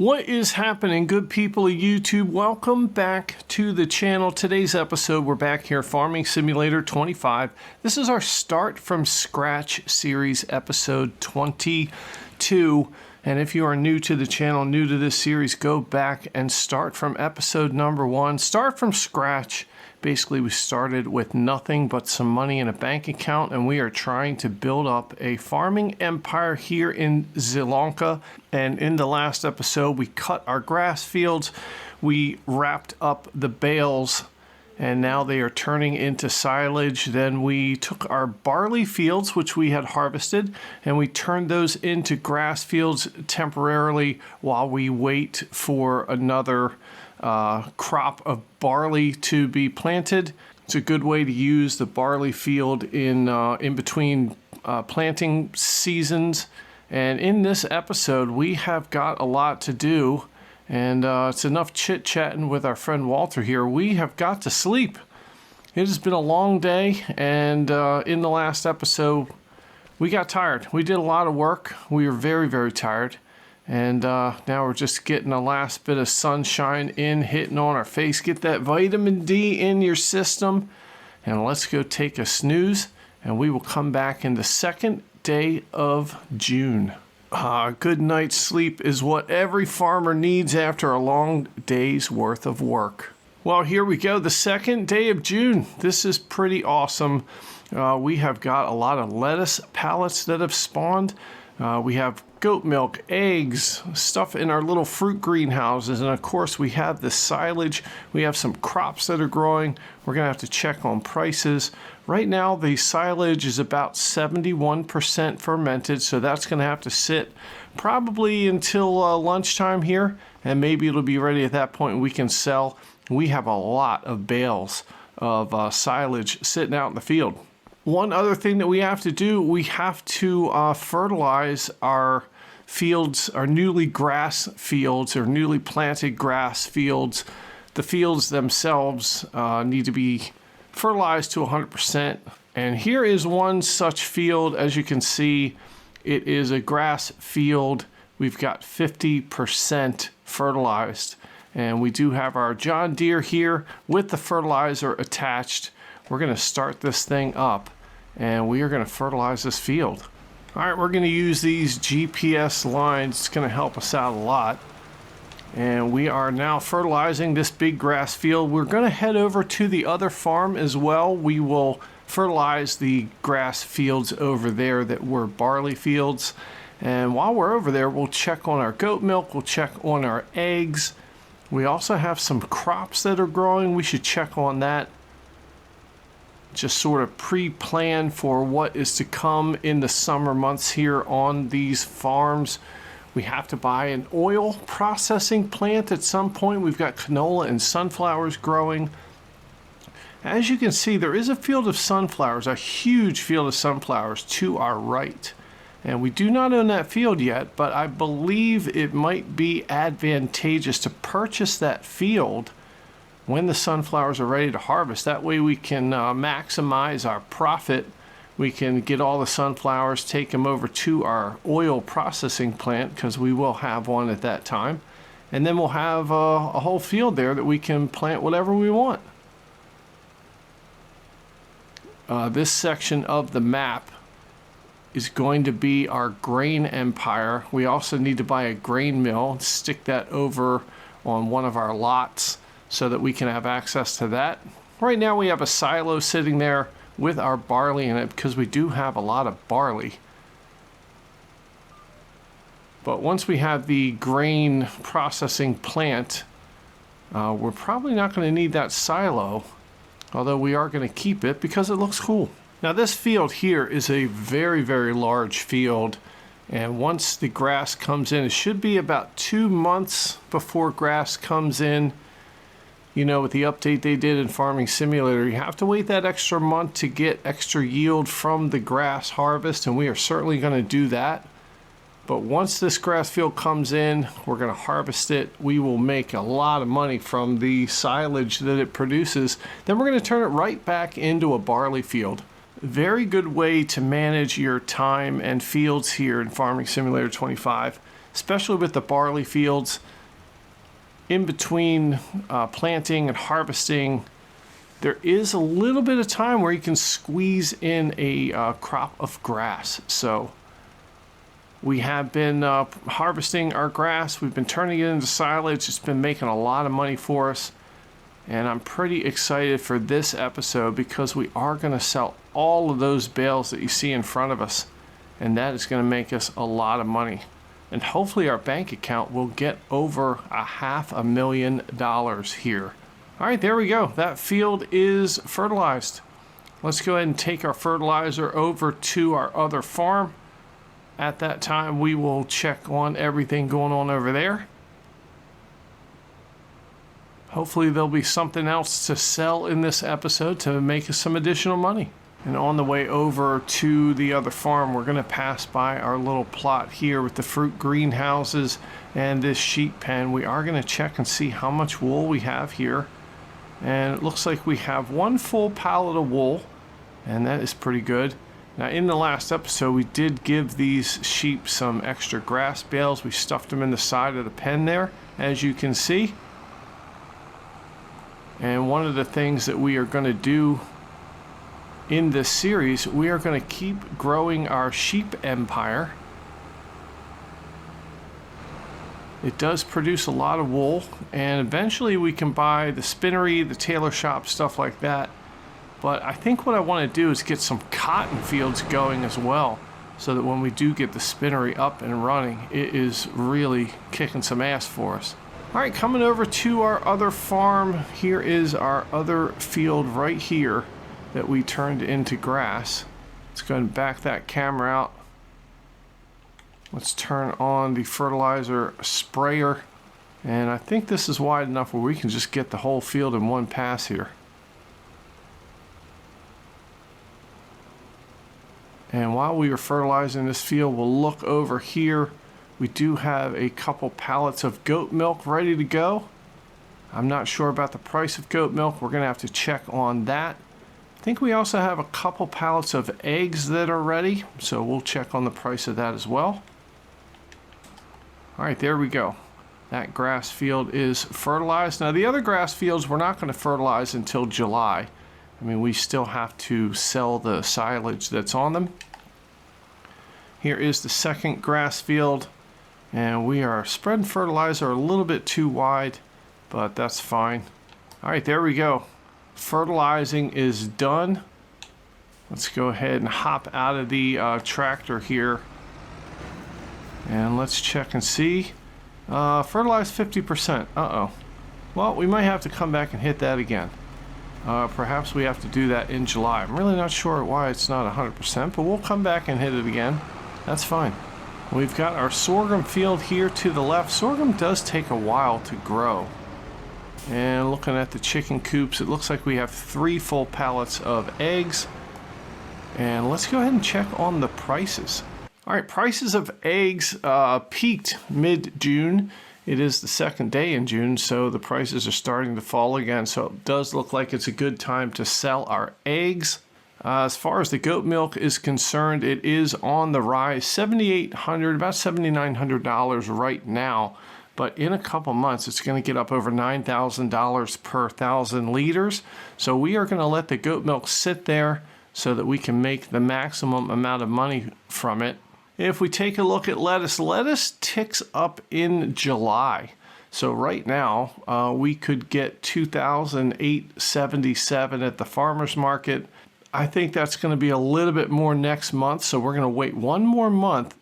What is happening, good people of YouTube? Welcome back to the channel. Today's episode, we're back here, Farming Simulator 25. This is our Start from Scratch series, episode 22. And if you are new to the channel, new to this series, go back and start from episode number 1. Start from scratch. Basically, we started with nothing but some money in a bank account, and we are trying to build up a farming empire here in Sri Lanka. And in the last episode, we cut our grass fields, we wrapped up the bales, and now they are turning into silage. Then we took our barley fields, which we had harvested, and we turned those into grass fields temporarily while we wait for another crop of barley to be planted. It's a good way to use the barley field in between planting seasons. And in this episode, we have got a lot to do, and it's enough chit-chatting with our friend Walter here. We have got to sleep. It has been a long day, and in the last episode, we got tired. We did a lot of work. We were very, very tired. And now we're just getting the last bit of sunshine in, hitting on our face. Get that vitamin D in your system. And let's go take a snooze. And we will come back in the second day of June. Good night's sleep is what every farmer needs after a long day's worth of work. Well, here we go. The second day of June. This is pretty awesome. We have got a lot of lettuce pallets that have spawned. We have goat milk, eggs, stuff in our little fruit greenhouses, and of course we have the silage. We have some crops that are growing. We're gonna have to check on prices. Right now the silage is about 71% fermented, so that's gonna have to sit probably until lunchtime here, and maybe it'll be ready at that point and we can sell. We have a lot of bales of silage sitting out in the field. One other thing that we have to do, we have to fertilize our fields, our newly grass fields or newly planted grass fields. The fields themselves need to be fertilized to 100%. And here is one such field. As you can see, it is a grass field. We've got 50% fertilized. And we do have our John Deere here with the fertilizer attached. We're going to start this thing up and we are going to fertilize this field. All right, we're going to use these GPS lines. It's going to help us out a lot. And we are now fertilizing this big grass field. We're going to head over to the other farm as well. We will fertilize the grass fields over there that were barley fields. And while we're over there, we'll check on our goat milk. We'll check on our eggs. We also have some crops that are growing. We should check on that. Just sort of pre-plan for what is to come in the summer months here on these farms. We have to buy an oil processing plant at some point. We've got canola and sunflowers growing. As you can see, there is a field of sunflowers, a huge field of sunflowers to our right. And we do not own that field yet, but I believe it might be advantageous to purchase that field when the sunflowers are ready to harvest. That way we can maximize our profit. We can get all the sunflowers, take them over to our oil processing plant, because we will have one at that time. And then we'll have a whole field there that we can plant whatever we want. This section of the map is going to be our grain empire. We also need to buy a grain mill and stick that over on one of our lots so that we can have access to that. Right now we have a silo sitting there with our barley in it because we do have a lot of barley. But once we have the grain processing plant, we're probably not going to need that silo, although we are going to keep it because it looks cool. Now this field here is a very, very large field, and once the grass comes in, it should be about 2 months before grass comes in. You know, with the update they did in Farming Simulator, you have to wait that extra month to get extra yield from the grass harvest, and we are certainly going to do that. But once this grass field comes in, we're going to harvest it. We will make a lot of money from the silage that it produces. Then we're going to turn it right back into a barley field. Very good way to manage your time and fields here in Farming Simulator 25. especially with the barley fields. In between planting and harvesting, there is a little bit of time where you can squeeze in a crop of grass. So we have been harvesting our grass. We've been turning it into silage. It's been making a lot of money for us. And I'm pretty excited for this episode because we are going to sell all of those bales that you see in front of us. And that is going to make us a lot of money. And hopefully our bank account will get over $500,000 here. All right, there we go. That field is fertilized. Let's go ahead and take our fertilizer over to our other farm. At that time, we will check on everything going on over there. Hopefully there'll be something else to sell in this episode to make us some additional money. And on the way over to the other farm, we're going to pass by our little plot here with the fruit greenhouses and this sheep pen. We are going to check and see how much wool we have here. And it looks like we have one full pallet of wool, and that is pretty good. Now, in the last episode, we did give these sheep some extra grass bales. We stuffed them in the side of the pen there, as you can see. And one of the things that we are going to do in this series, we are going to keep growing our sheep empire. It does produce a lot of wool, and eventually we can buy the spinnery, the tailor shop, stuff like that. But I think what I want to do is get some cotton fields going as well, so that when we do get the spinnery up and running, it is really kicking some ass for us. All right, coming over to our other farm, here is our other field right here that we turned into grass. Let's go ahead and back that camera out. Let's turn on the fertilizer sprayer. And I think this is wide enough where we can just get the whole field in one pass here. And while we are fertilizing this field, we'll look over here. We do have a couple pallets of goat milk ready to go. I'm not sure about the price of goat milk. We're going to have to check on that. I think we also have a couple pallets of eggs that are ready, so we'll check on the price of that as well. All right, there we go. That grass field is fertilized. Now, the other grass fields we're not going to fertilize until July. I mean, we still have to sell the silage that's on them. Here is the second grass field, and we are spreading fertilizer a little bit too wide, but that's fine. All right, there we go. Fertilizing is done. Let's go ahead and hop out of the tractor here, and let's check and see. Fertilized 50%. Uh-oh. Well, we might have to come back and hit that again. Perhaps we have to do that in July. I'm really not sure why it's not 100%, but we'll come back and hit it again. That's fine. We've got our sorghum field here to the left. Sorghum does take a while to grow. And looking at the chicken coops, it looks like we have 3 full pallets of eggs. And let's go ahead and check on the prices. All right, prices of eggs peaked mid-June. It is the second day in June, so the prices are starting to fall again. So it does look like it's a good time to sell our eggs. As far as the goat milk is concerned, it is on the rise. $7,800, about $7,900 right now. But in a couple months, it's going to get up over $9,000 per 1,000 liters. So we are going to let the goat milk sit there so that we can make the maximum amount of money from it. If we take a look at lettuce, lettuce ticks up in July. So right now, we could get $2,877 at the farmer's market. I think that's going to be a little bit more next month. So we're going to wait one more month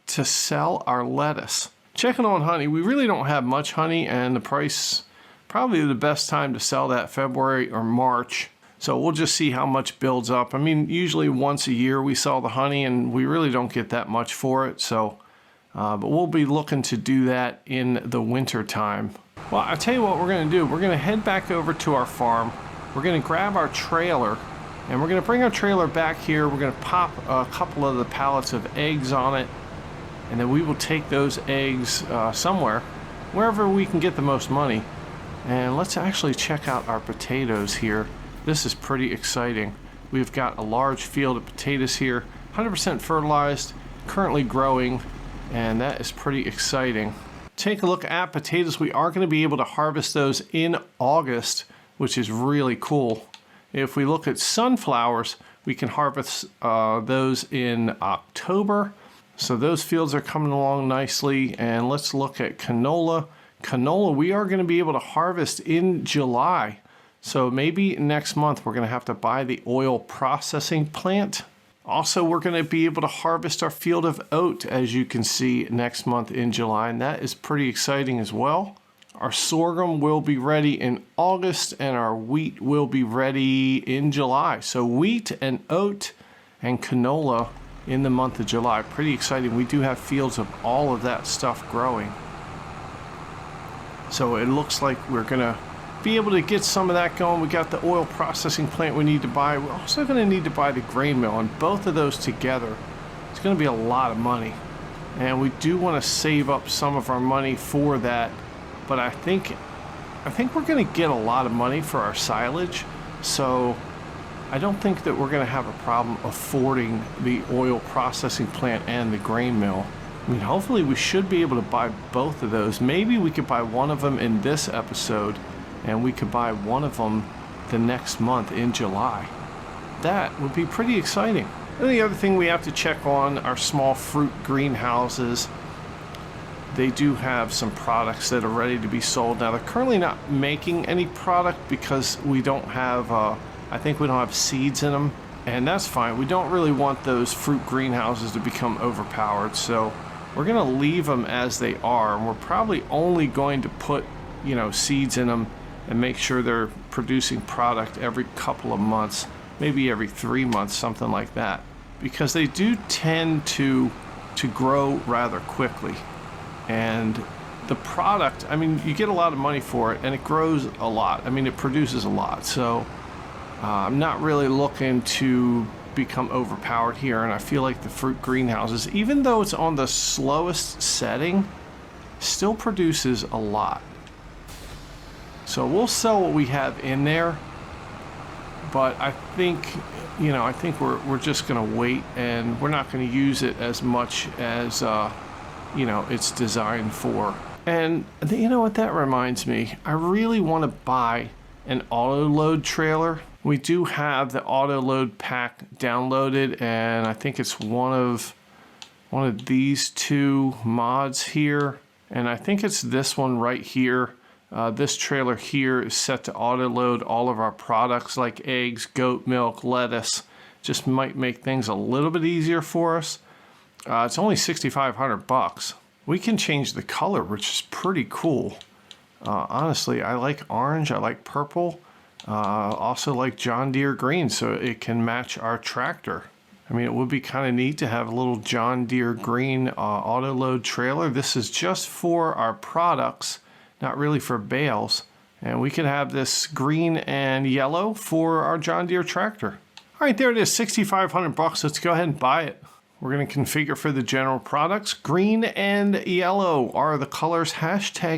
to sell our lettuce. Checking on honey, we really don't have much honey, and the price, probably the best time to sell that February or March. So we'll just see how much builds up. I mean, usually once a year we sell the honey, and we really don't get that much for it. So, but we'll be looking to do that in the winter time. Well, I'll tell you what we're going to do. We're going to head back over to our farm. We're going to grab our trailer, and we're going to bring our trailer back here. We're going to pop a couple of the pallets of eggs on it. And then we will take those eggs somewhere, wherever we can get the most money. And let's actually check out our potatoes here. This is pretty exciting. We've got a large field of potatoes here, 100% fertilized, currently growing. and that is pretty exciting. Take a look at potatoes. We are going to be able to harvest those in August, which is really cool. If we look at sunflowers, we can harvest those in October. So those fields are coming along nicely. And let's look at canola. Canola, we are going to be able to harvest in July. So maybe next month we're going to have to buy the oil processing plant. Also, we're going to be able to harvest our field of oat, as you can see, next month in July, and that is pretty exciting as well. Our sorghum will be ready in August, and our wheat will be ready in July. So wheat and oat and canola in the month of July. Pretty exciting. We do have fields of all of that stuff growing. So it looks like we're going to be able to get some of that going. We got the oil processing plant we need to buy. We're also going to need to buy the grain mill, and both of those together, it's going to be a lot of money. And we do want to save up some of our money for that, but I think we're going to get a lot of money for our silage, so I don't think that we're going to have a problem affording the oil processing plant and the grain mill. I mean, hopefully we should be able to buy both of those. Maybe we could buy one of them in this episode, and we could buy one of them the next month in July. That would be pretty exciting. And the other thing we have to check on are small fruit greenhouses. They do have some products that are ready to be sold. Now, they're currently not making any product because we don't have, I think we don't have seeds in them, and that's fine. We don't really want those fruit greenhouses to become overpowered, so we're going to leave them as they are, and we're probably only going to put, seeds in them and make sure they're producing product every couple of months, maybe every 3 months, something like that, because they do tend to grow rather quickly. And the product, I mean, you get a lot of money for it, and it grows a lot. I mean, it produces a lot. So I'm not really looking to become overpowered here, and I feel like the fruit greenhouses, even though it's on the slowest setting, still produces a lot. So we'll sell what we have in there, but I think we're just going to wait, and we're not going to use it as much as it's designed for. And you know what, that reminds me, I really want to buy an auto load trailer. We do have the auto load pack downloaded, and I think it's one of these two mods here, and I think it's this one right here. This trailer here is set to auto load all of our products like eggs, goat milk, lettuce. Just might make things a little bit easier for us. It's only $6,500. We can change the color, which is pretty cool. Honestly, I like orange, I like purple, also like John Deere green, so it can match our tractor. I mean, it would be kind of neat to have a little John Deere green auto load trailer. This is just for our products, not really for bales. And we could have this green and yellow for our John Deere tractor. All right, there it is, $6,500. Let's go ahead and buy it. We're going to configure for the general products. Green and yellow are the colors.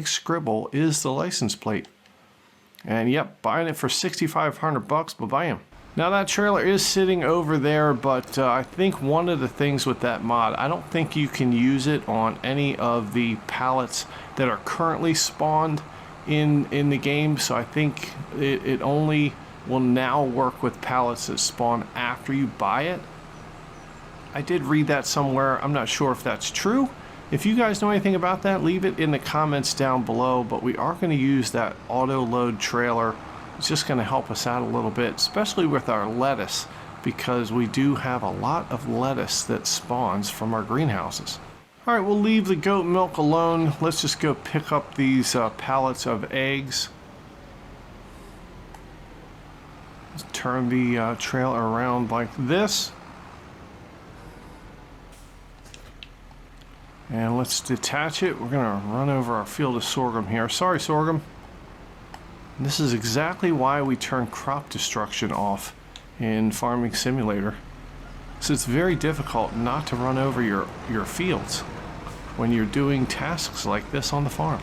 #Scribble is the license plate. And yep, buying it for $6,500, bam. Now that trailer is sitting over there, but I think one of the things with that mod, I don't think you can use it on any of the pallets that are currently spawned in the game. So I think it only will now work with pallets that spawn after you buy it. I did read that somewhere. I'm not sure if that's true. If you guys know anything about that, leave it in the comments down below. But we are going to use that auto load trailer. It's just going to help us out a little bit, especially with our lettuce, because we do have a lot of lettuce that spawns from our greenhouses. All right, we'll leave the goat milk alone. Let's just go pick up these pallets of eggs. Let's turn the trailer around like this. And let's detach it. We're going to run over our field of sorghum here. Sorry, sorghum. And this is exactly why we turn crop destruction off in Farming Simulator. So it's very difficult not to run over your fields when you're doing tasks like this on the farm.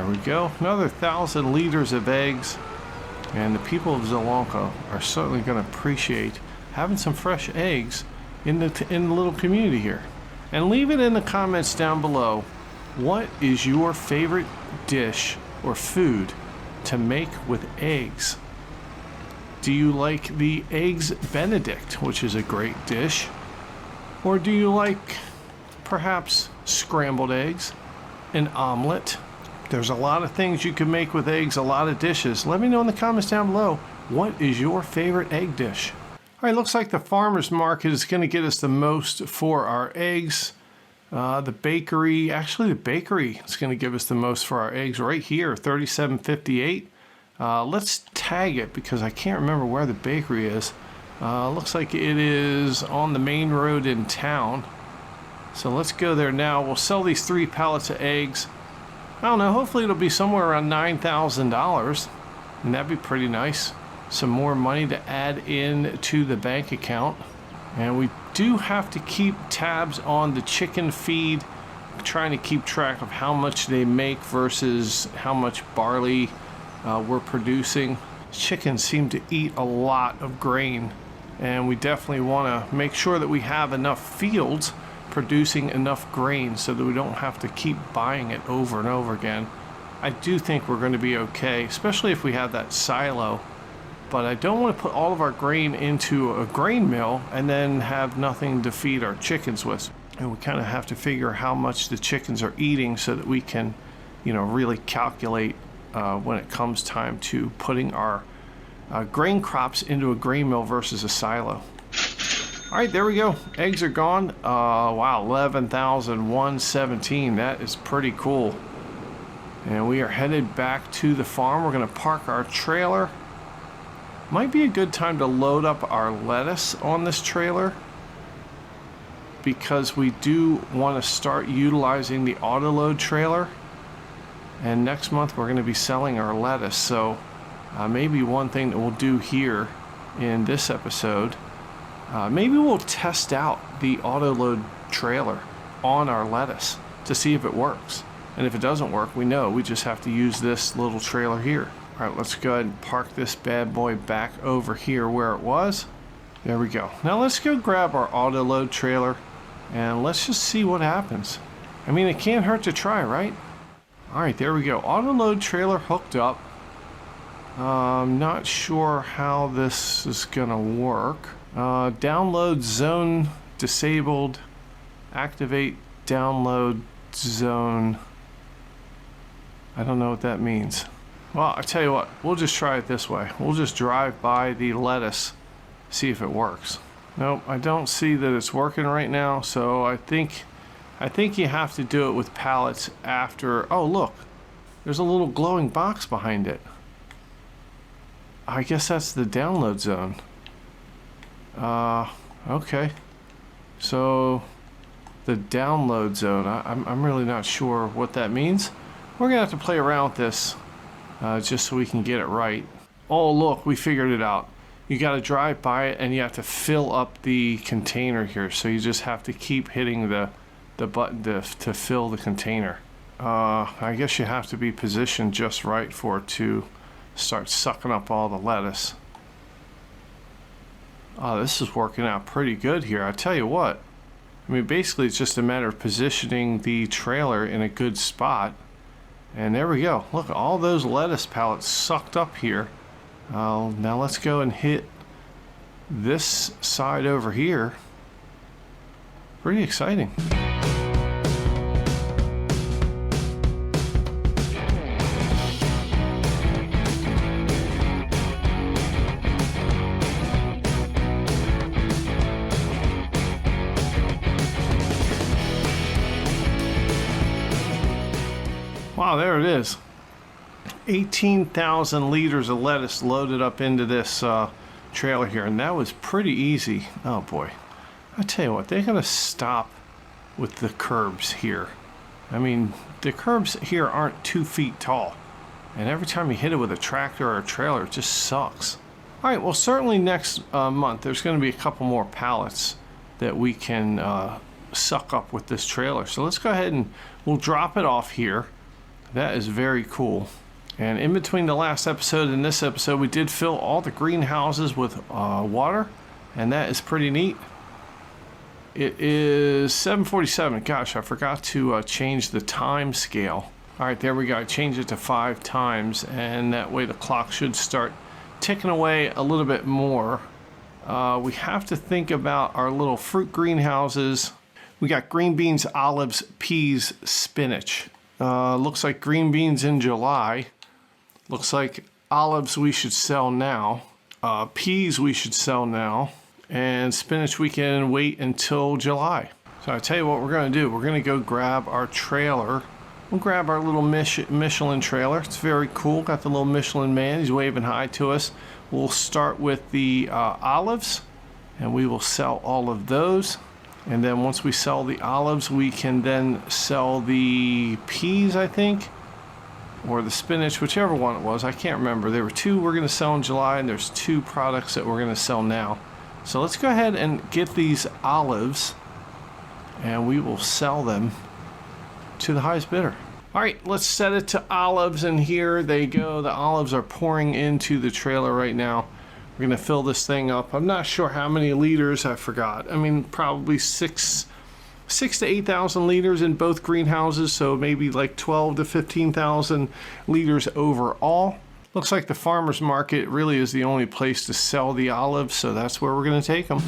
we go. Another 1,000 liters of eggs. And the people of Zelonka are certainly going to appreciate having some fresh eggs in the little community here. And leave it in the comments down below. What is your favorite dish or food to make with eggs? Do you like the Eggs Benedict, which is a great dish? Or do you like perhaps scrambled eggs, an omelet? There's a lot of things you can make with eggs, a lot of dishes. Let me know in the comments down below, what is your favorite egg dish? All right, looks like the farmer's market is going to get us the most for our eggs. The bakery is going to give us the most for our eggs right here, $37.58. Let's tag it because I can't remember where the bakery is. Looks like it is on the main road in town. So let's go there now. We'll sell these 3 pallets of eggs. I don't know, hopefully it'll be somewhere around $9,000. And that'd be pretty nice. Some more money to add in to the bank account. And we do have to keep tabs on the chicken feed, trying to keep track of how much they make versus how much barley we're producing. Chickens seem to eat a lot of grain, and we definitely want to make sure that we have enough fields producing enough grain so that we don't have to keep buying it over and over again. I do think we're going to be okay, especially if we have that silo, but I don't want to put all of our grain into a grain mill and then have nothing to feed our chickens with. And we kind of have to figure how much the chickens are eating so that we can, really calculate when it comes time to putting our grain crops into a grain mill versus a silo. All right, there we go. Eggs are gone. Wow, 11,117. That is pretty cool. And we are headed back to the farm. We're going to park our trailer. Might be a good time to load up our lettuce on this trailer because we do want to start utilizing the autoload trailer. And next month we're going to be selling our lettuce. So maybe one thing that we'll do here in this episode, maybe we'll test out the autoload trailer on our lettuce to see if it works. And if it doesn't work, we know we just have to use this little trailer here. All right, let's go ahead and park this bad boy back over here where it was. There we go. Now let's go grab our autoload trailer and let's just see what happens. I mean, it can't hurt to try, right? All right, there we go. Autoload trailer hooked up. I'm not sure how this is gonna work. Download zone disabled. Activate download zone. I don't know what that means. Well, I tell you what, we'll just try it this way. We'll just drive by the lettuce, see if it works. Nope, I don't see that it's working right now, so I think you have to do it with pallets after. Oh, look, there's a little glowing box behind it. I guess that's the download zone. Okay. So the download zone, I'm really not sure what that means. We're gonna have to play around with this just so we can get it right. Oh, look, we figured it out. You got to drive by it and you have to fill up the container here. So you just have to keep hitting the button to fill the container. I guess you have to be positioned just right for it to start sucking up all the lettuce. Oh, this is working out pretty good here. I tell you what. I mean, basically it's just a matter of positioning the trailer in a good spot. And there we go. Look, all those lettuce pallets sucked up here. Now let's go and hit this side over here. Pretty exciting. Wow, there it is. 18,000 liters of lettuce loaded up into this trailer here, and that was pretty easy. Oh boy. I tell you what, they're gonna stop with the curbs here. I mean, the curbs here aren't 2 feet tall, and every time you hit it with a tractor or a trailer, it just sucks. All right, well, certainly next month there's going to be a couple more pallets that we can suck up with this trailer. So let's go ahead and we'll drop it off here. That is very cool. And in between the last episode and this episode, we did fill all the greenhouses with water, and that is pretty neat. It is 7:47. Gosh, I forgot to change the time scale. All right, there we go. I changed it to 5 times, and that way the clock should start ticking away a little bit more. We have to think about our little fruit greenhouses. We got green beans, olives, peas, spinach. Looks like green beans in July. Looks like olives we should sell now. Peas we should sell now. And spinach we can wait until July. So I tell you what we're going to do. We're going to go grab our trailer. We'll grab our little Michelin trailer. It's very cool. Got the little Michelin man. He's waving hi to us. We'll start with the olives, and we will sell all of those. And then once we sell the olives, we can then sell the peas, I think, or the spinach, whichever one it was. I can't remember. There were 2 we're going to sell in July, and there's 2 products that we're going to sell now. So let's go ahead and get these olives, and we will sell them to the highest bidder. All right, let's set it to olives, and here they go. The olives are pouring into the trailer right now. We're going to fill this thing up. I'm not sure how many liters. I forgot. I mean, probably 6,000 to 8,000 liters in both greenhouses, so maybe like 12 to 15,000 liters overall. Looks like the farmer's market really is the only place to sell the olives, so that's where we're going to take them.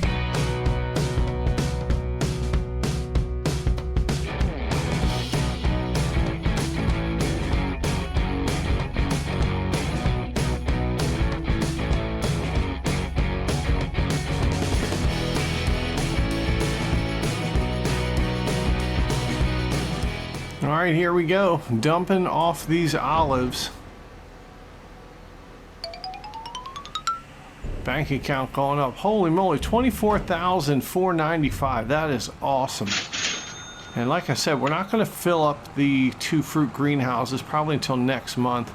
All right, here we go, dumping off these olives. Bank account going up. Holy moly, $24,495. That is awesome. And like I said, we're not going to fill up the 2 fruit greenhouses probably until next month.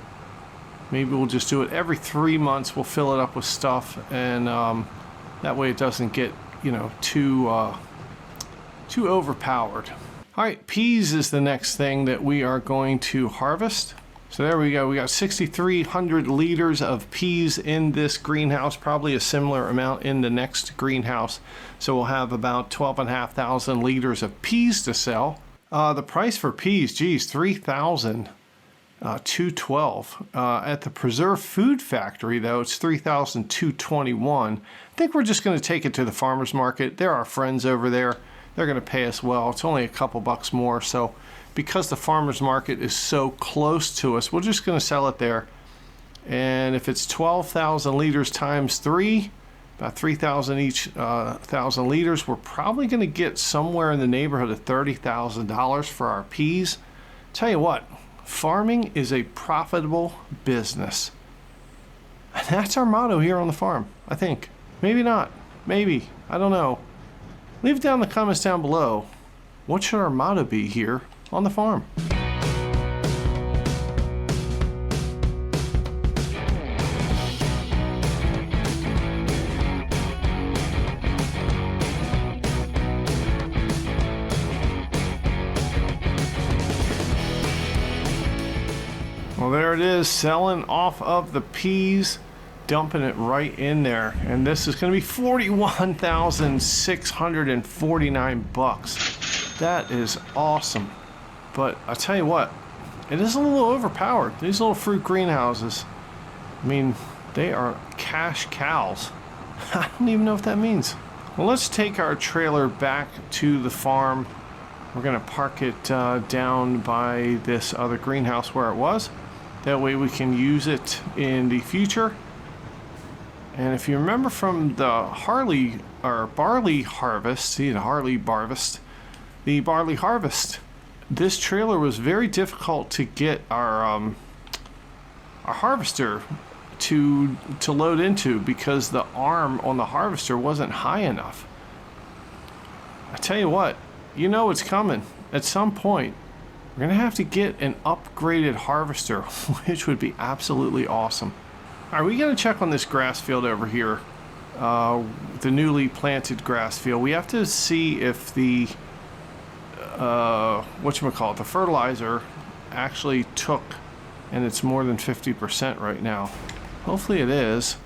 Maybe we'll just do it every 3 months. We'll fill it up with stuff, and that way it doesn't get, you know, too overpowered. All right, peas is the next thing that we are going to harvest. So there we go. We got 6,300 liters of peas in this greenhouse, probably a similar amount in the next greenhouse. So we'll have about 12,500 liters of peas to sell. The price for peas, geez, $3,212. At the Preserve Food Factory, though, it's $3,221. I think we're just going to take it to the farmer's market. They're our friends over there. They're going to pay us well. It's only a couple bucks more, so because the farmer's market is so close to us, we're just going to sell it there. And if it's 12,000 liters times 3, about 3,000 each 1,000 liters, we're probably going to get somewhere in the neighborhood of $30,000 for our peas. Tell you what, farming is a profitable business. And that's our motto here on the farm, I think. Maybe not. Maybe. I don't know. Leave it down in the comments down below. What should our motto be here on the farm? Well, there it is, selling off of the peas, dumping it right in there. And this is going to be $41,649. That is awesome. But I tell you what, it is a little overpowered. These little fruit greenhouses, I mean, they are cash cows. I don't even know what that means. Well, let's take our trailer back to the farm. We're going to park it down by this other greenhouse where it was. That way we can use it in the future. And if you remember from the barley harvest, the barley harvest, this trailer was very difficult to get our harvester to load into because the arm on the harvester wasn't high enough. I tell you what, you know it's coming. At some point, we're going to have to get an upgraded harvester, which would be absolutely awesome. All right, we got to check on this grass field over here, the newly planted grass field. We have to see if the the fertilizer actually took and it's more than 50% right now. Hopefully it is.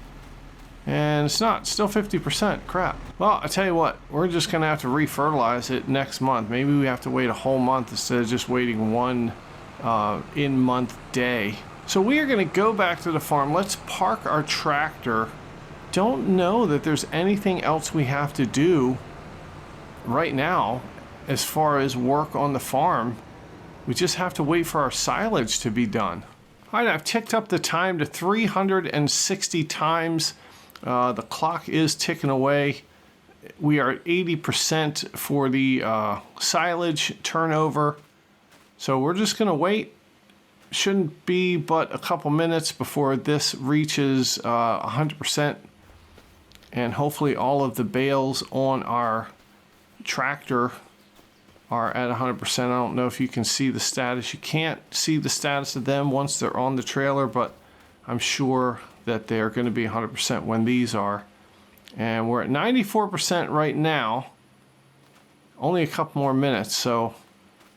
And it's not, still 50%, crap. Well, I tell you what, we're just gonna have to refertilize it next month. Maybe we have to wait a whole month instead of just waiting one in-month day. So we are gonna go back to the farm. Let's park our tractor. Don't know that there's anything else we have to do right now as far as work on the farm. We just have to wait for our silage to be done. All right, I've ticked up the time to 360 times. The clock is ticking away. We are at 80% for the silage turnover. So we're just gonna wait. Shouldn't be but a couple minutes before this reaches 100%. And hopefully all of the bales on our tractor are at 100%. I don't know if you can see the status. You can't see the status of them once they're on the trailer, but I'm sure that they're going to be 100% when these are. And we're at 94% right now. Only a couple more minutes, so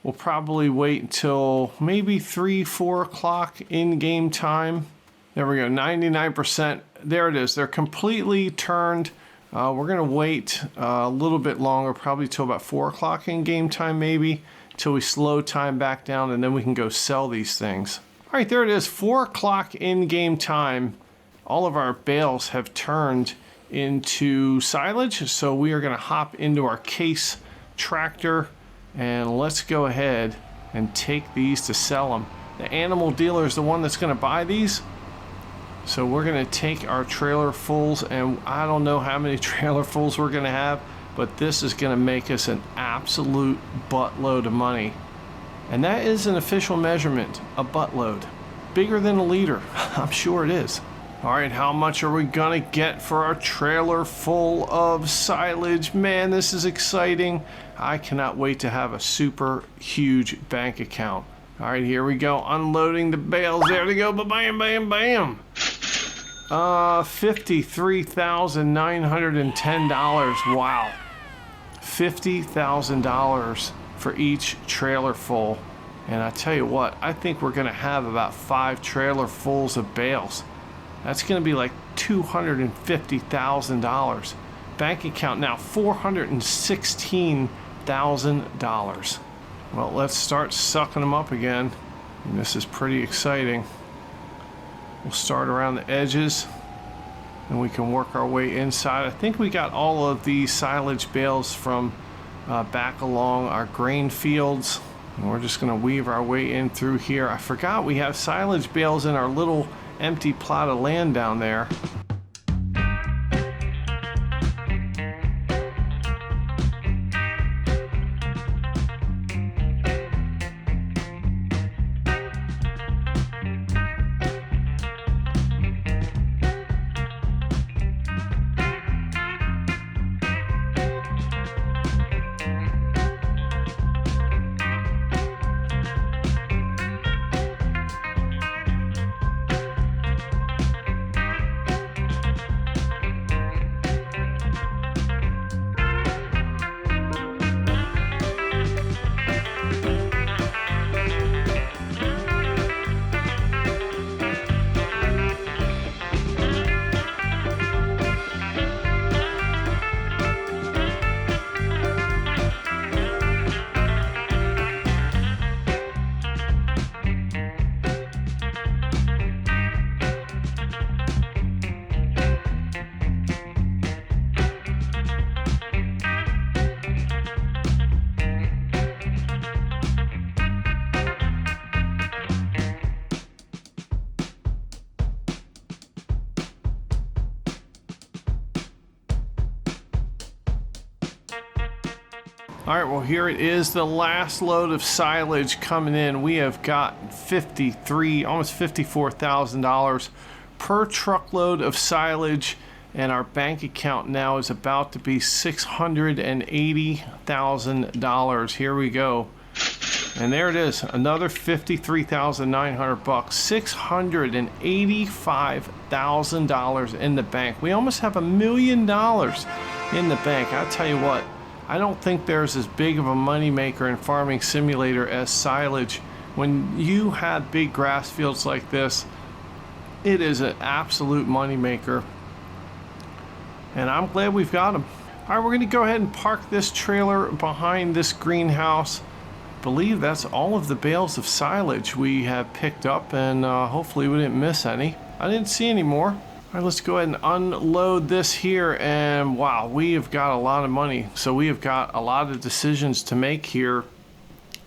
we'll probably wait until maybe 3-4 o'clock in game time. There we go, 99%. There it is. They're completely turned. We're going to wait a little bit longer, probably till about 4 o'clock in game time maybe, till we slow time back down, and then we can go sell these things. All right, there it is, 4 o'clock in game time. All of our bales have turned into silage, so we are going to hop into our Case tractor, and let's go ahead and take these to sell them. The animal dealer is the one that's going to buy these. So we're gonna take our trailer fulls, and I don't know how many trailer fulls we're gonna have, but this is gonna make us an absolute buttload of money. And that is an official measurement, a buttload. Bigger than a liter, I'm sure it is. All right, how much are we gonna get for our trailer full of silage? Man, this is exciting. I cannot wait to have a super huge bank account. All right, here we go, unloading the bales. There they go, bam, bam, bam. $53,910. Wow. $50,000 for each trailer full. And I tell you what, I think we're going to have about 5 trailer fulls of bales. That's going to be like $250,000. Bank account now $416,000. Well, let's start sucking them up again. And this is pretty exciting. We'll start around the edges and we can work our way inside. I think we got all of the silage bales from back along our grain fields. And we're just gonna weave our way in through here. I forgot we have silage bales in our little empty plot of land down there. All right, well, here it is, the last load of silage coming in. We have got almost $54,000 per truckload of silage, and our bank account now is about to be $680,000. Here we go. And there it is, another $53,900, $685,000 in the bank. We almost have $1 million in the bank. I'll tell you what, I don't think there's as big of a moneymaker in Farming Simulator as silage. When you have big grass fields like this, it is an absolute moneymaker. And I'm glad we've got them. All right, we're going to go ahead and park this trailer behind this greenhouse. I believe that's all of the bales of silage we have picked up, and hopefully we didn't miss any. I didn't see any more. All right, let's go ahead and unload this here, and wow, we have got a lot of money. So we have got a lot of decisions to make here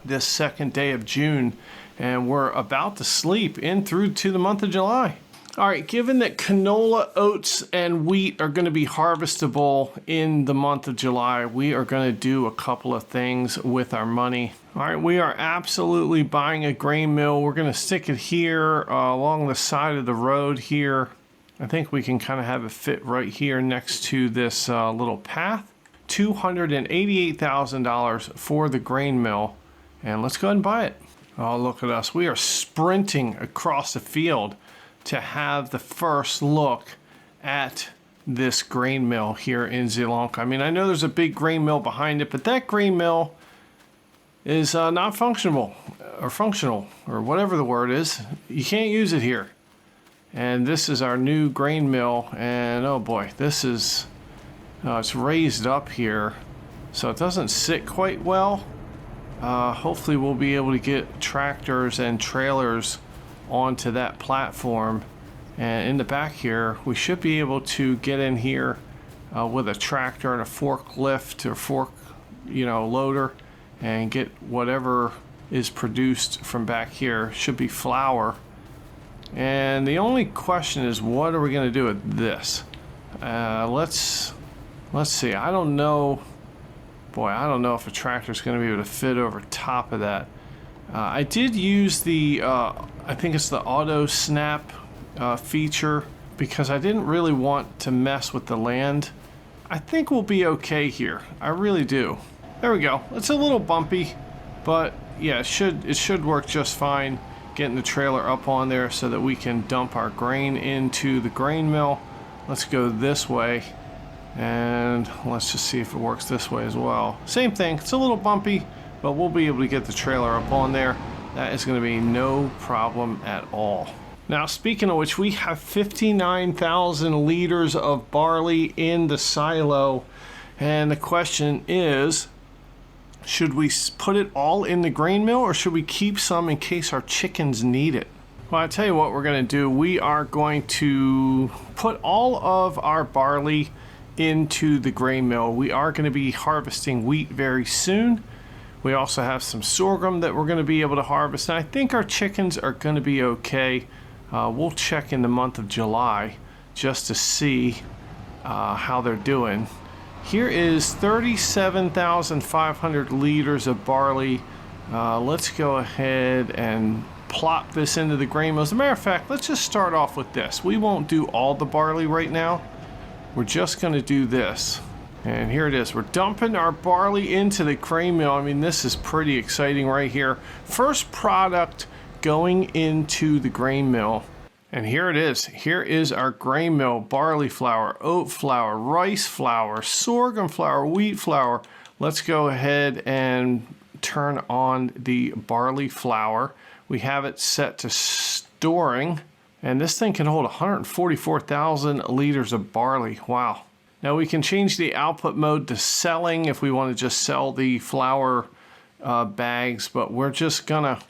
this second day of June, and we're about to sleep in through to the month of July. All right, given that canola, oats, and wheat are going to be harvestable in the month of July, we are going to do a couple of things with our money. All right, we are absolutely buying a grain mill. We're going to stick it here along the side of the road here. I think we can kind of have it fit right here next to this little path. $288,000 for the grain mill, and let's go ahead and buy it. Oh, look at us. We are sprinting across the field to have the first look at this grain mill here in Zielonka. I mean, I know there's a big grain mill behind it, but that grain mill is not functional, or whatever the word is. You can't use it here. And this is our new grain mill, and oh boy, this is, it's raised up here, so it doesn't sit quite well. Hopefully we'll be able to get tractors and trailers onto that platform, and in the back here we should be able to get in here with a tractor and a forklift or loader, and get whatever is produced from back here. Should be flour, and the only question is, what are we going to do with this? Let's see. I don't know. Boy, I don't know if a tractor is going to be able to fit over top of that. I did use the, I think it's the auto snap feature, because I didn't really want to mess with the land. I think we'll be okay here. I really do. There we go. It's a little bumpy, but yeah, it should work just fine. Getting the trailer up on there so that we can dump our grain into the grain mill. Let's go this way, and let's just see if it works this way as well. Same thing. It's a little bumpy, but we'll be able to get the trailer up on there. That is going to be no problem at all. Now, speaking of which, we have 59,000 liters of barley in the silo, and the question is, should we put it all in the grain mill, or should we keep some in case our chickens need it? Well, I tell you what we're going to do. We are going to put all of our barley into the grain mill. We are going to be harvesting wheat very soon. We also have some sorghum that we're going to be able to harvest, and I think our chickens are going to be okay. We'll check in the month of July just to see how they're doing. Here is 37,500 liters of barley. Let's go ahead and plop this into the grain mill. As a matter of fact, let's just start off with this. We won't do all the barley right now. We're just going to do this. And here it is. We're dumping our barley into the grain mill. I mean, this is pretty exciting right here. First product going into the grain mill. And here it is. Here is our grain mill. Barley flour, oat flour, rice flour, sorghum flour, wheat flour. Let's go ahead and turn on the barley flour. We have it set to storing, and this thing can hold 144,000 liters of barley. Wow. Now we can change the output mode to selling if we want to just sell the flour bags, but we're just gonna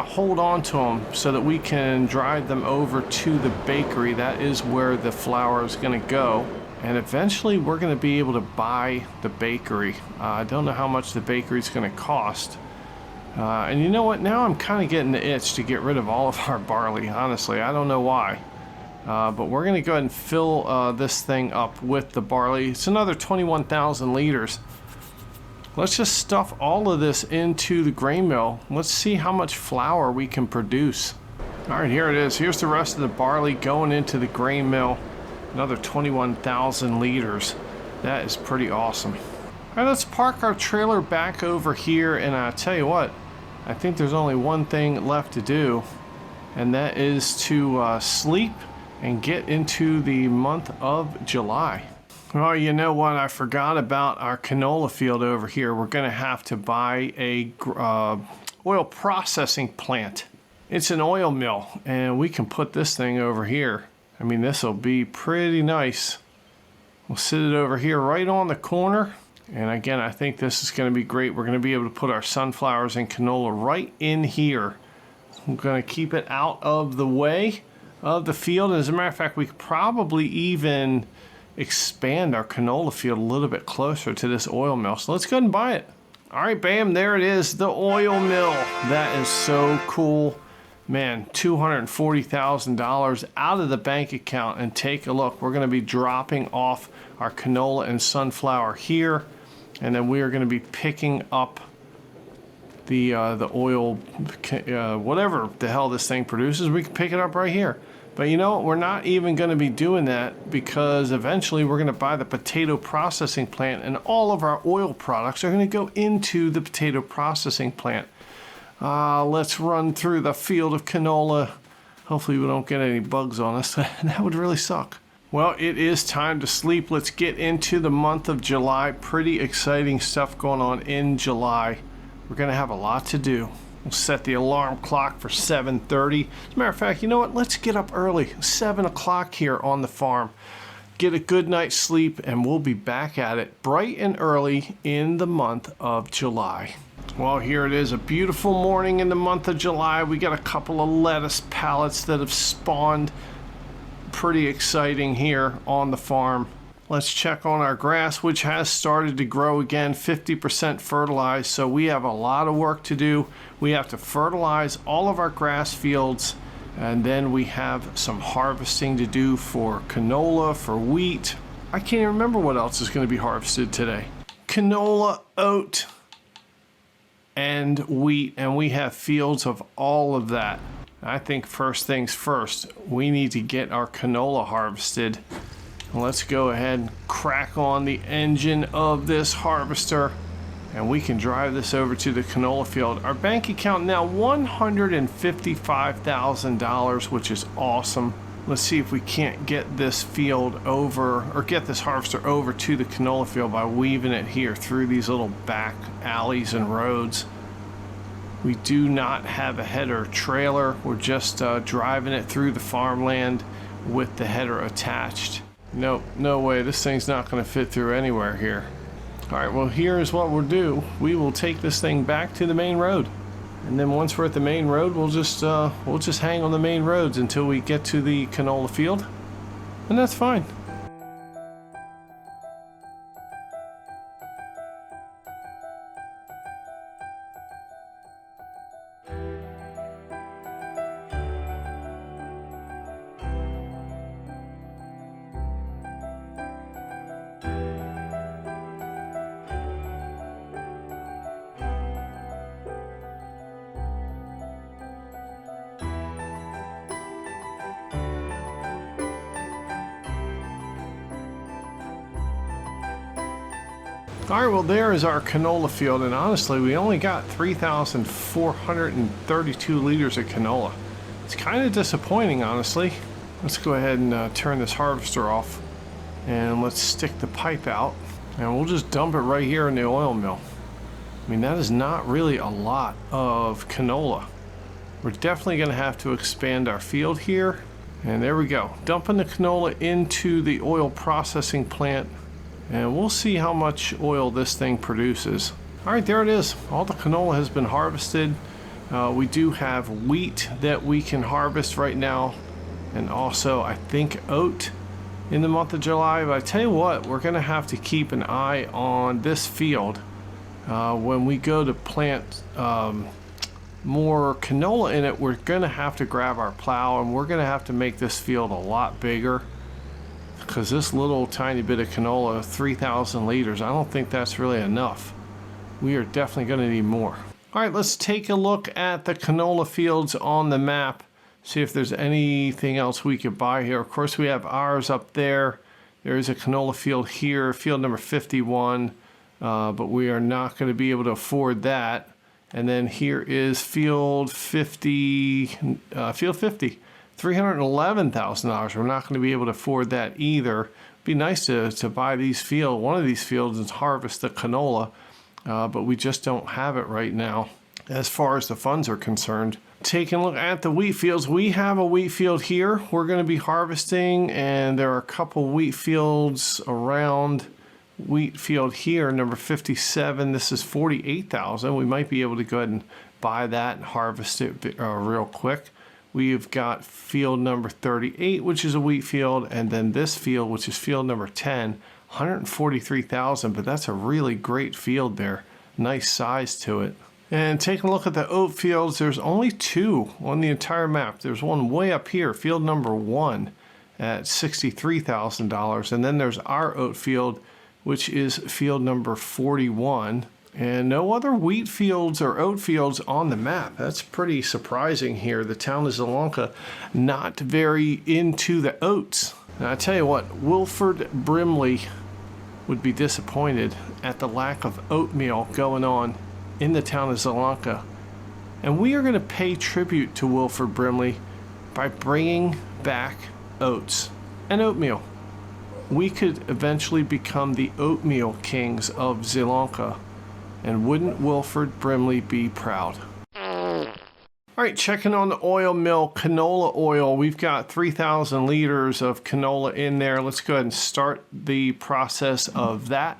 hold on to them so that we can drive them over to the bakery. That is where the flour is gonna go, and eventually we're gonna be able to buy the bakery. I don't know how much the bakery is gonna cost. And you know what? Now I'm kind of getting the itch to get rid of all of our barley. Honestly, I don't know why. But we're going to go ahead and fill this thing up with the barley. It's another 21,000 liters. Let's just stuff all of this into the grain mill. Let's see how much flour we can produce. All right, here it is. Here's the rest of the barley going into the grain mill. Another 21,000 liters. That is pretty awesome. All right, let's park our trailer back over here, and I'll tell you what, I think there's only one thing left to do, and that is to sleep and get into the month of July. Oh, you know what? I forgot about our canola field over here. We're going to have to buy a oil processing plant. It's an oil mill, and we can put this thing over here. I mean, this will be pretty nice. We'll sit it over here right on the corner. And again, I think this is going to be great. We're going to be able to put our sunflowers and canola right in here. I'm going to keep it out of the way of the field. As a matter of fact, we could probably even expand our canola field a little bit closer to this oil mill. So let's go ahead and buy it. All right, bam, there it is, the oil mill. That is so cool. Man, $240,000 out of the bank account, and take a look. We're going to be dropping off our canola and sunflower here, and then we are going to be picking up the oil, whatever the hell this thing produces. We can pick it up right here. But you know, we're not even going to be doing that, because eventually we're going to buy the potato processing plant, and all of our oil products are going to go into the potato processing plant. Let's run through the field of canola. Hopefully we don't get any bugs on us. That would really suck. Well, it is time to sleep. Let's get into the month of July. Pretty exciting stuff going on in July. We're going to have a lot to do. We'll set the alarm clock for 7:30. As a matter of fact, you know what? Let's get up early, 7 o'clock here on the farm. Get a good night's sleep, and we'll be back at it bright and early in the month of July. Well, here it is, a beautiful morning in the month of July. We got a couple of lettuce pallets that have spawned. Pretty exciting here on the farm. Let's check on our grass, which has started to grow again, 50% fertilized. So we have a lot of work to do. We have to fertilize all of our grass fields, and then we have some harvesting to do for canola, for wheat. I can't even remember what else is going to be harvested today. Canola, oat, and wheat, and we have fields of all of that. I think first things first, we need to get our canola harvested. Let's go ahead and crack on the engine of this harvester, and we can drive this over to the canola field. Our bank account now $155,000, which is awesome. Let's see if we can't get this field over, or get this harvester over to the canola field by weaving it here through these little back alleys and roads. We do not have a header trailer. We're just driving it through the farmland with the header attached. Nope, no way. This thing's not going to fit through anywhere here. All right, well, here's what we'll do. We will take this thing back to the main road. And then once we're at the main road, we'll just hang on the main roads until we get to the canola field. And that's fine. All right, well, there is our canola field, and honestly, we only got 3,432 liters of canola. It's kind of disappointing, honestly. Let's go ahead and turn this harvester off, and let's stick the pipe out, and we'll just dump it right here in the oil mill. I mean, that is not really a lot of canola. We're definitely going to have to expand our field here, and there we go. Dumping the canola into the oil processing plant. And we'll see how much oil this thing produces. All right, there it is. All the canola has been harvested. We do have wheat that we can harvest right now, and also I think oat in the month of July. But I tell you what, we're going to have to keep an eye on this field when we go to plant more canola in it. We're going to have to grab our plow, and we're going to have to make this field a lot bigger. Because this little tiny bit of canola, 3,000 liters, I don't think that's really enough. We are definitely going to need more. All right, let's take a look at the canola fields on the map. See if there's anything else we could buy here. Of course, we have ours up there. There is a canola field here, field number 51, but we are not going to be able to afford that. And then here is field 50, $311,000. We're not going to be able to afford that either. It'd be nice to buy one of these fields and harvest the canola, but we just don't have it right now. as far as the funds are concerned. Taking a look at the wheat fields, we have a wheat field here we're going to be harvesting, and there are a couple wheat fields around. Wheat field here, number 57, this is 48,000. We might be able to go ahead and buy that and harvest it real quick. We've got field number 38, which is a wheat field, and then this field, which is field number 10, 143,000, but that's a really great field there. Nice size to it. And taking a look at the oat fields, there's only 2 on the entire map. There's one way up here, field number 1 at $63,000, and then there's our oat field, which is field number 41. And no other wheat fields or oat fields on the map. That's pretty surprising here. The town of Zielonka not very into the oats. Now I tell you what, Wilford Brimley would be disappointed at the lack of oatmeal going on in the town of Zielonka. And we are going to pay tribute to Wilford Brimley by bringing back oats and oatmeal. We could eventually become the oatmeal kings of Zielonka. And wouldn't Wilford Brimley be proud? All right, checking on the oil mill, canola oil. We've got 3,000 liters of canola in there. Let's go ahead and start the process of that.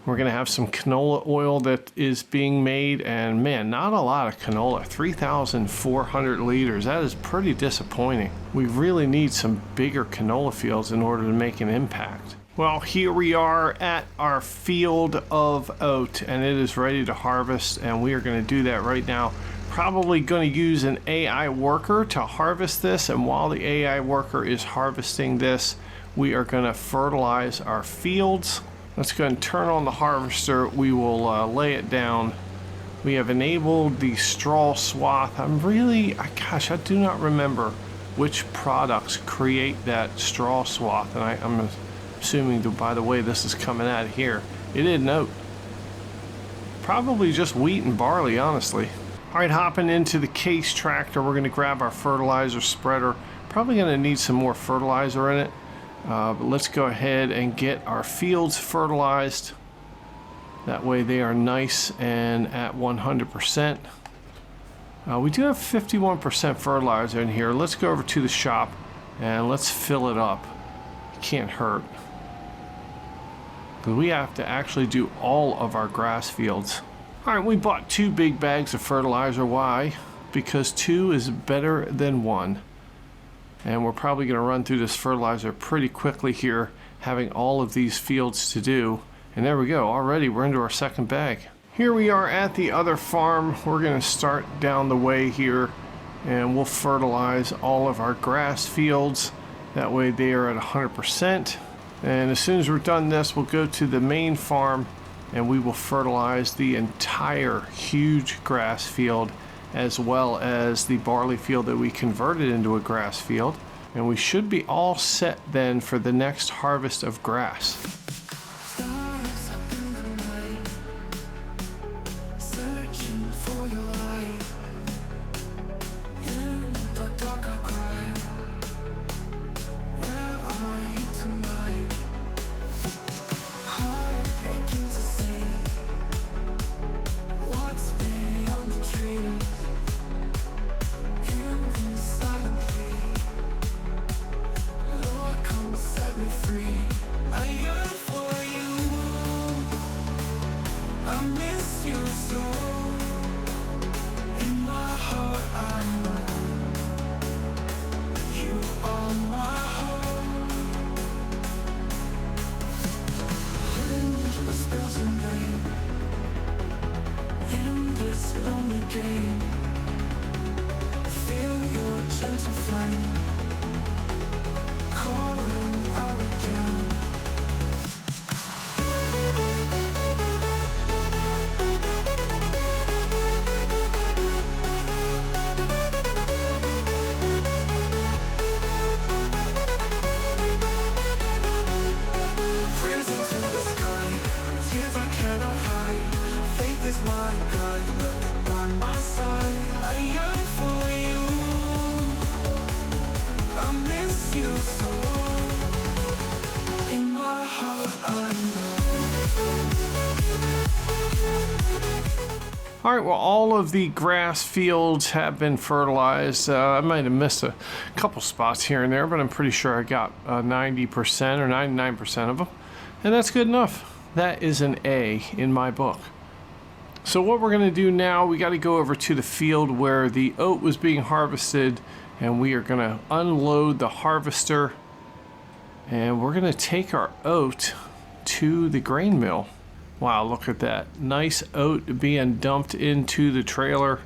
We're going to have some canola oil that is being made, and man, not a lot of canola. 3,400 liters. That is pretty disappointing. We really need some bigger canola fields in order to make an impact. Well, here we are at our field of oat, and it is ready to harvest, and we are going to do that right now. Probably going to use an AI worker to harvest this, and while the AI worker is harvesting this, we are going to fertilize our fields. Let's go ahead and turn on the harvester. We will lay it down. We have enabled the straw swath. I do not remember which products create that straw swath, and I'm assuming that by the way this is coming out of here, it is oat. Probably just wheat and barley, honestly. All right, hopping into the Case tractor, we're going to grab our fertilizer spreader. Probably going to need some more fertilizer in it, but let's go ahead and get our fields fertilized. That way they are nice and at 100%. We do have 51% fertilizer in here. Let's go over to the shop and let's fill it up. It can't hurt. Because we have to actually do all of our grass fields. All right, we bought 2 big bags of fertilizer. Why? Because 2 is better than 1. And we're probably going to run through this fertilizer pretty quickly here, having all of these fields to do. And there we go. Already we're into our second bag. Here we are at the other farm. We're going to start down the way here, and we'll fertilize all of our grass fields. That way they are at 100%. And as soon as we're done this, we'll go to the main farm and we will fertilize the entire huge grass field, as well as the barley field that we converted into a grass field. And we should be all set then for the next harvest of grass. All right, well, all of the grass fields have been fertilized. I might have missed a couple spots here and there, but I'm pretty sure I got 90% or 99% of them. And that's good enough. That is an A in my book. So what we're going to do now, we got to go over to the field where the oat was being harvested, and we are going to unload the harvester, and we're going to take our oat to the grain mill. Wow, look at that. Nice oat being dumped into the trailer.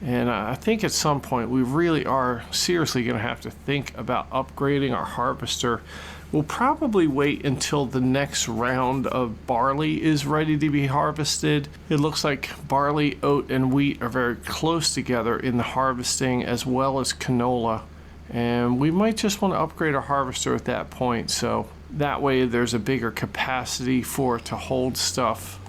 And I think at some point we really are seriously going to have to think about upgrading our harvester. We'll probably wait until the next round of barley is ready to be harvested. It looks like barley, oat, and wheat are very close together in the harvesting, as well as canola. And we might just want to upgrade our harvester at that point, so that way there's a bigger capacity for it to hold stuff.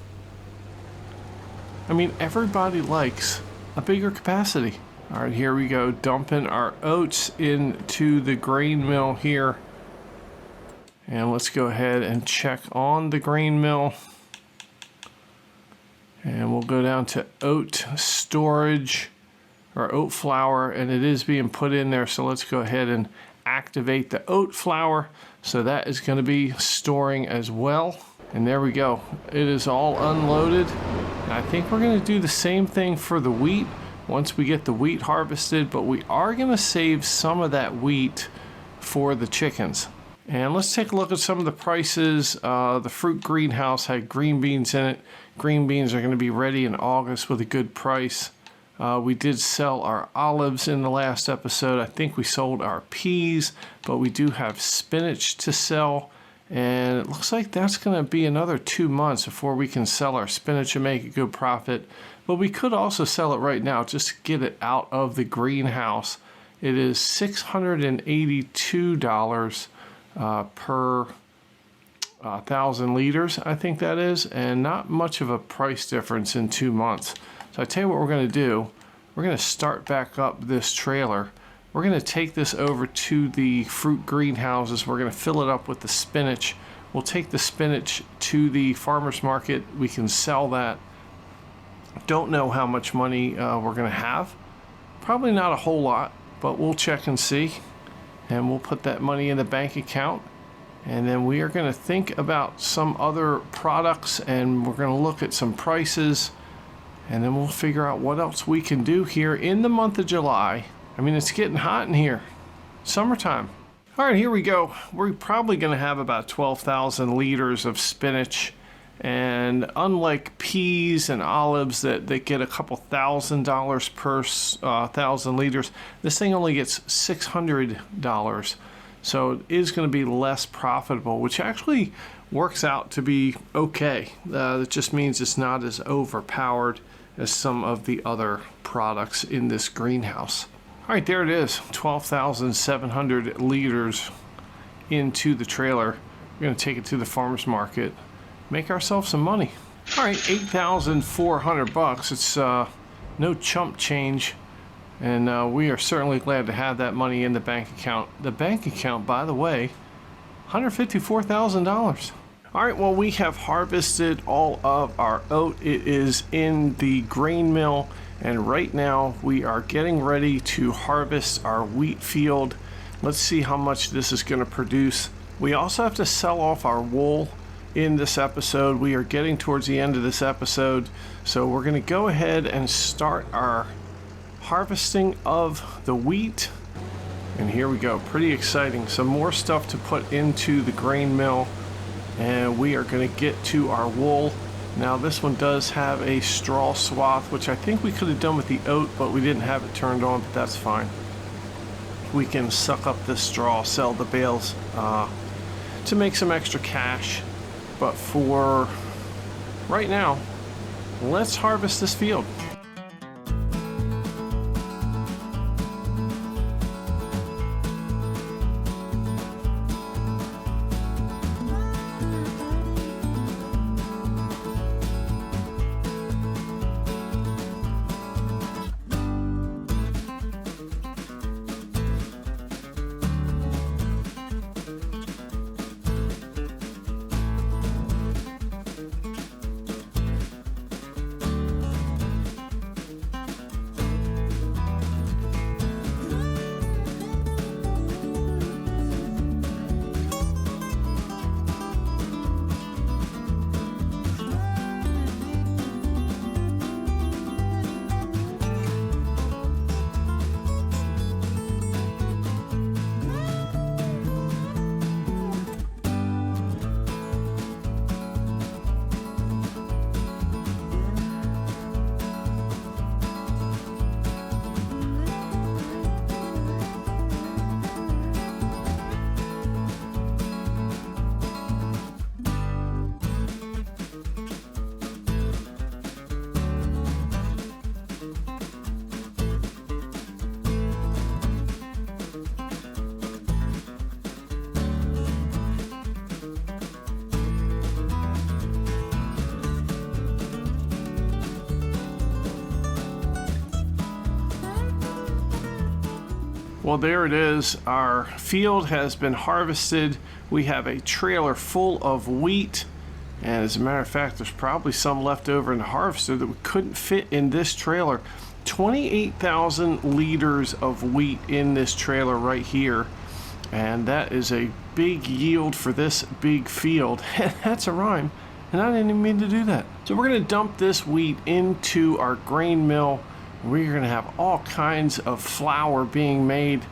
I mean, everybody likes a bigger capacity. All right, here we go, dumping our oats into the grain mill here. And let's go ahead and check on the grain mill. And we'll go down to oat storage, or oat flour, and it is being put in there. So let's go ahead and activate the oat flour. So that is going to be storing as well. And there we go. It is all unloaded. And I think we're going to do the same thing for the wheat once we get the wheat harvested, but we are going to save some of that wheat for the chickens. And let's take a look at some of the prices. The fruit greenhouse had green beans in it. Green beans are going to be ready in August with a good price. We did sell our olives in the last episode. I think we sold our peas, but we do have spinach to sell. And it looks like that's going to be another 2 months before we can sell our spinach and make a good profit. But we could also sell it right now just to get it out of the greenhouse. It is $682 per 1,000 liters, I think that is, and not much of a price difference in 2 months. So I tell you what we're going to do. We're going to start back up this trailer. We're going to take this over to the fruit greenhouses. We're going to fill it up with the spinach. We'll take the spinach to the farmer's market. We can sell that. Don't know how much money we're going to have. Probably not a whole lot, but we'll check and see. And we'll put that money in the bank account. And then we are going to think about some other products, and we're going to look at some prices. And then we'll figure out what else we can do here in the month of July. I mean, it's getting hot in here. Summertime. All right, here we go. We're probably going to have about 12,000 liters of spinach. And unlike peas and olives that get a couple $1,000 per 1,000 liters, this thing only gets $600. So it is going to be less profitable, which actually works out to be okay. It just means it's not as overpowered as some of the other products in this greenhouse. All right, there it is, 12,700 liters into the trailer. We're going to take it to the farmer's market, make ourselves some money. All right, $8,400. It's no chump change, and we are certainly glad to have that money in the bank account. The bank account, by the way, $154,000. All right, well, we have harvested all of our oat. It is in the grain mill, and right now we are getting ready to harvest our wheat field. Let's see how much this is going to produce. We also have to sell off our wool in this episode. We are getting towards the end of this episode, so we're going to go ahead and start our harvesting of the wheat. And here we go, pretty exciting. Some more stuff to put into the grain mill, and we are going to get to our wool. Now this one does have a straw swath, which I think we could have done with the oat, but we didn't have it turned on, but that's fine. We can suck up this straw, sell the bales to make some extra cash. But for right now, let's harvest this field. Well, there it is. Our field has been harvested. We have a trailer full of wheat. And as a matter of fact, there's probably some left over in the harvester that we couldn't fit in this trailer. 28,000 liters of wheat in this trailer right here. And that is a big yield for this big field. That's a rhyme. And I didn't even mean to do that. So we're going to dump this wheat into our grain mill. We're going to have all kinds of flour being made.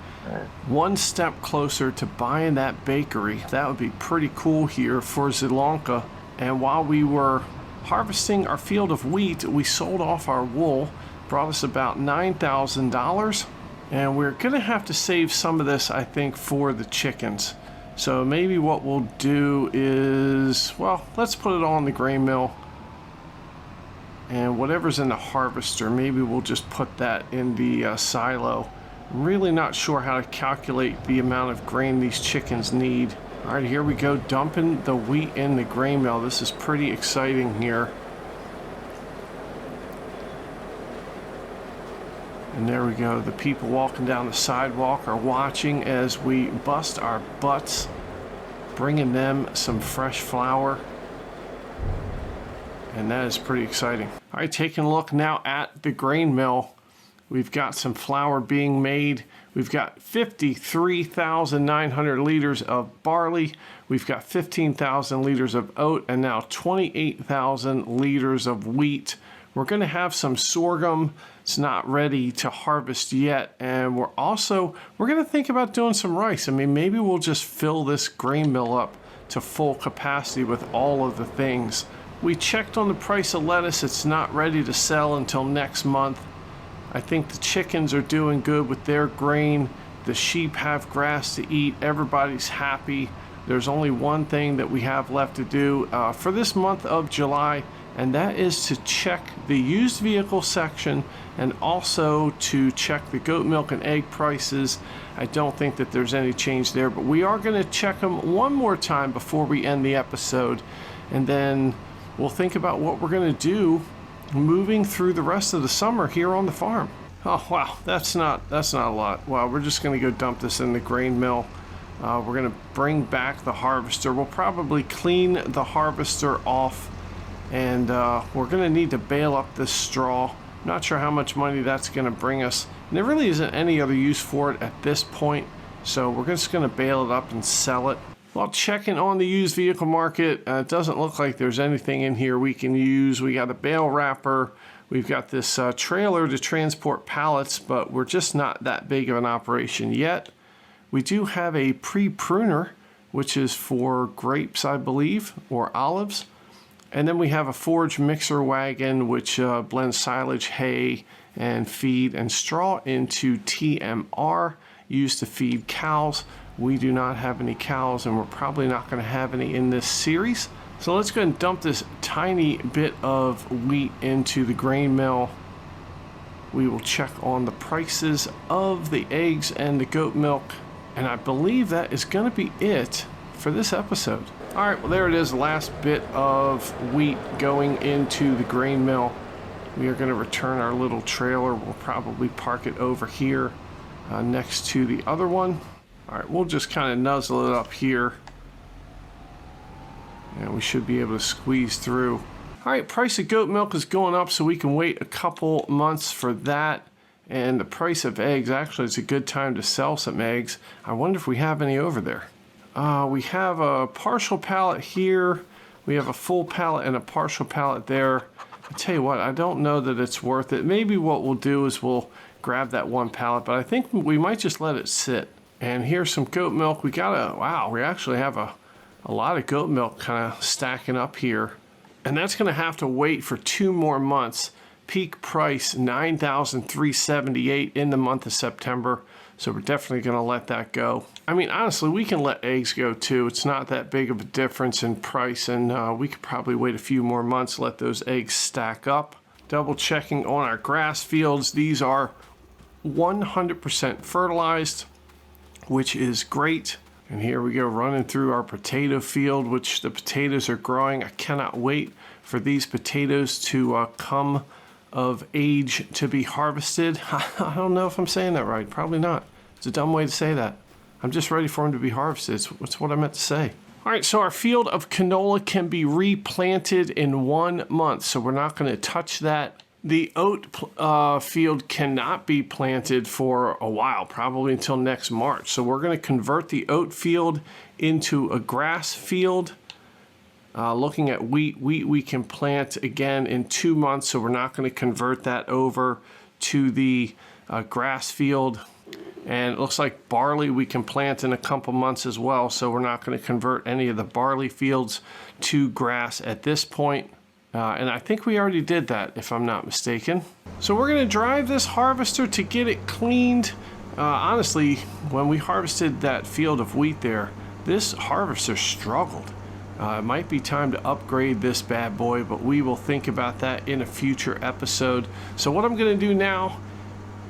One step closer to buying that bakery. That would be pretty cool here for Sri Lanka. And while we were harvesting our field of wheat, we sold off our wool. Brought us about $9,000. And we're going to have to save some of this, I think, for the chickens. So maybe what we'll do is, well, let's put it all in the grain mill. And whatever's in the harvester, maybe we'll just put that in the silo. I'm really not sure how to calculate the amount of grain these chickens need. All right, here we go, dumping the wheat in the grain mill. This is pretty exciting here. And there we go. The people walking down the sidewalk are watching as we bust our butts, bringing them some fresh flour. And that is pretty exciting. All right, taking a look now at the grain mill. We've got some flour being made. We've got 53,900 liters of barley. We've got 15,000 liters of oat, and now 28,000 liters of wheat. We're going to have some sorghum. It's not ready to harvest yet. And we're going to think about doing some rice. I mean, maybe we'll just fill this grain mill up to full capacity with all of the things. We checked on the price of lettuce. It's not ready to sell until next month. I think the chickens are doing good with their grain. The sheep have grass to eat. Everybody's happy. There's only one thing that we have left to do for this month of July, and that is to check the used vehicle section and also to check the goat milk and egg prices. I don't think that there's any change there, but we are going to check them one more time before we end the episode, and then we'll think about what we're going to do moving through the rest of the summer here on the farm. Oh wow, that's not a lot. Wow, we're just going to go dump this in the grain mill. We're going to bring back the harvester. We'll probably clean the harvester off, and we're going to need to bale up this straw. I'm not sure how much money that's going to bring us, and there really isn't any other use for it at this point, so we're just going to bale it up and sell it. While checking on the used vehicle market, it doesn't look like there's anything in here we can use. We got a bale wrapper. We've got this trailer to transport pallets, but we're just not that big of an operation yet. We do have a pre-pruner, which is for grapes, I believe, or olives. And then we have a forage mixer wagon, which blends silage, hay, and feed and straw into TMR, used to feed cows. We do not have any cows, and we're probably not going to have any in this series. So let's go and dump this tiny bit of wheat into the grain mill. We will check on the prices of the eggs and the goat milk. And I believe that is going to be it for this episode. All right, well, there it is, the last bit of wheat going into the grain mill. We are going to return our little trailer. We'll probably park it over here next to the other one. All right, we'll just kind of nuzzle it up here. And we should be able to squeeze through. All right, price of goat milk is going up, so we can wait a couple months for that. And the price of eggs, actually, it's a good time to sell some eggs. I wonder if we have any over there. We have a partial pallet here. We have a full pallet and a partial pallet there. I tell you what, I don't know that it's worth it. Maybe what we'll do is we'll grab that one pallet, but I think we might just let it sit. And here's some goat milk. We actually have a lot of goat milk kind of stacking up here. And that's going to have to wait for 2 more months. Peak price $9,378 in the month of September. So we're definitely going to let that go. I mean, honestly, we can let eggs go too. It's not that big of a difference in price, and we could probably wait a few more months, let those eggs stack up. Double checking on our grass fields. These are 100% fertilized, which is great. And here we go, running through our potato field, which the potatoes are growing. I cannot wait for these potatoes to come of age to be harvested. I don't know if I'm saying that right. Probably not. It's a dumb way to say that. I'm just ready for them to be harvested. That's what I meant to say. All right, so our field of canola can be replanted in 1 month, so we're not going to touch that. The oat field cannot be planted for a while, probably until next March. So we're going to convert the oat field into a grass field. Looking at wheat we can plant again in 2 months, so we're not going to convert that over to the grass field. And it looks like barley we can plant in a couple months as well, so we're not going to convert any of the barley fields to grass at this point. And I think we already did that, if I'm not mistaken. So we're going to drive this harvester to get it cleaned. Honestly, when we harvested that field of wheat there, this harvester struggled. It might be time to upgrade this bad boy, but we will think about that in a future episode. So what I'm going to do now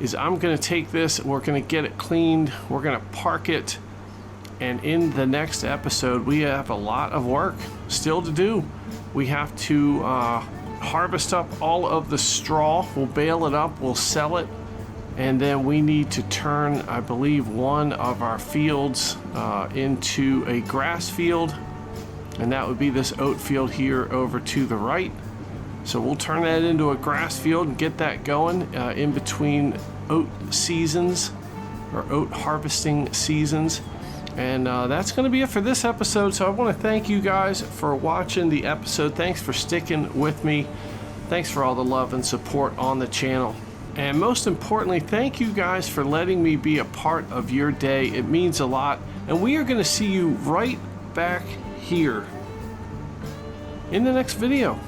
is I'm going to take this and we're going to get it cleaned. We're going to park it. And in the next episode, we have a lot of work still to do. We have to harvest up all of the straw. We'll bale it up, we'll sell it. And then we need to turn, I believe, one of our fields into a grass field. And that would be this oat field here over to the right. So we'll turn that into a grass field and get that going in between oat seasons or oat harvesting seasons. And that's going to be it for this episode. So I want to thank you guys for watching the episode. Thanks for sticking with me. Thanks for all the love and support on the channel. And most importantly, thank you guys for letting me be a part of your day. It means a lot. And we are going to see you right back here in the next video.